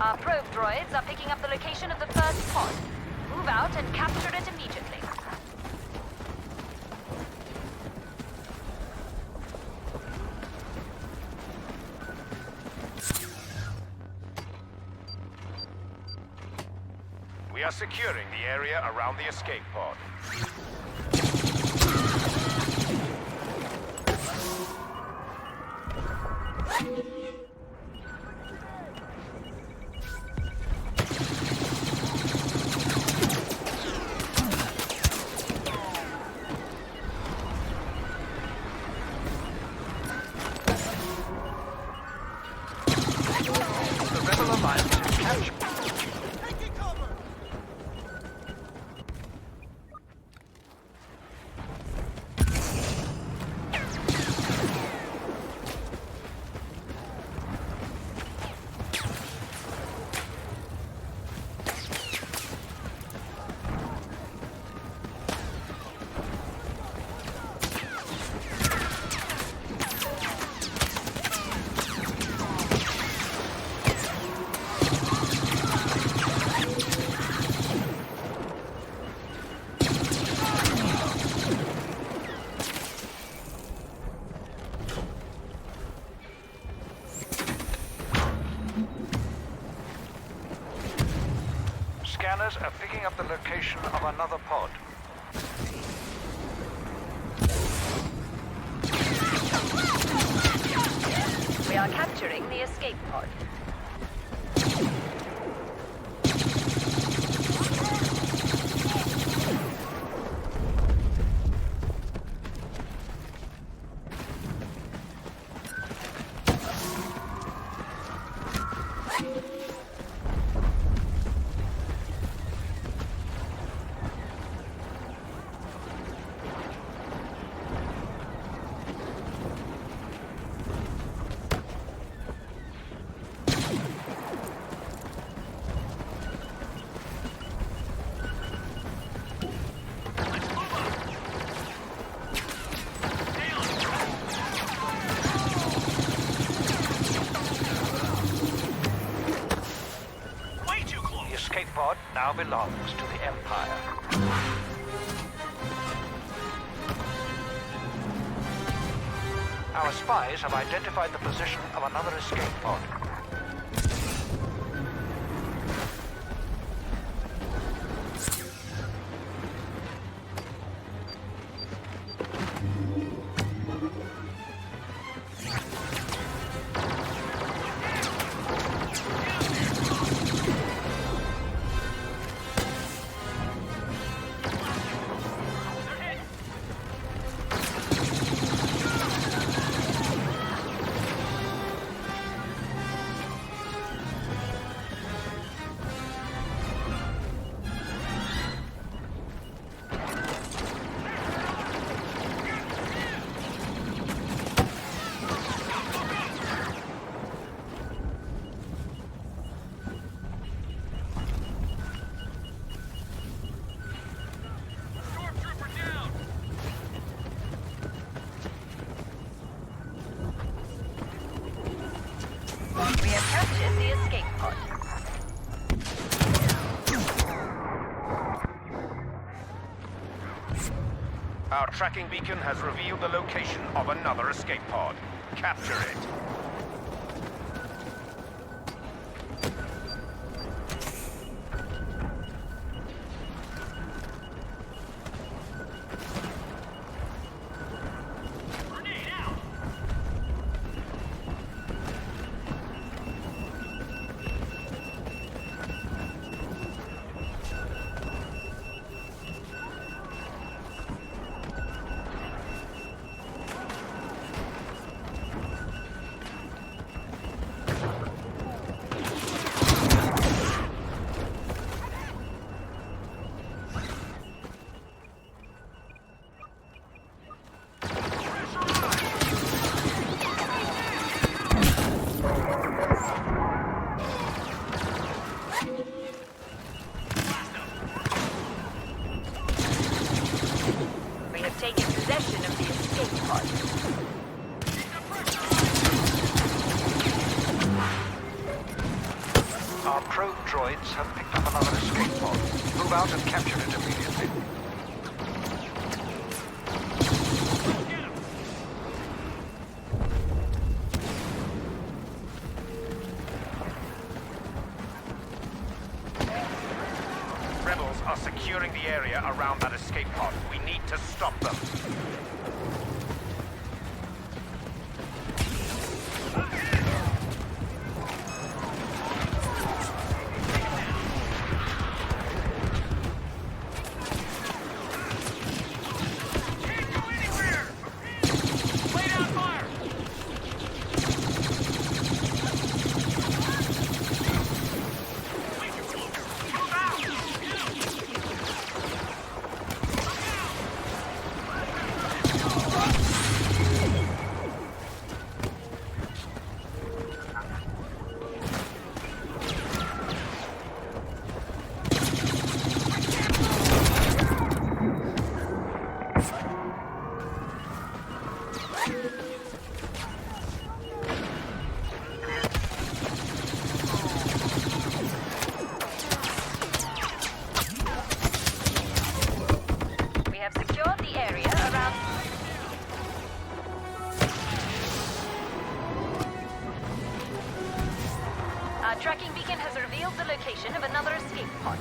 Our probe droids are picking up the location of the first pod. Move out and capture it immediately. We are securing the area around the escape pod. The Rebel Alliance is captured. Scanners are picking up the location of another pod. We are capturing the escape pod. The escape pod now belongs to the Empire. Our spies have identified the position of another escape pod. We have captured the escape pod. Our tracking beacon has revealed the location of another escape pod. Capture it. Our probe droids have picked up another escape pod. Move out and capture it immediately. Rebels are securing the area around that escape pod. We need to stop them. We have secured the area around... Our tracking beacon has revealed the location of another escape pod.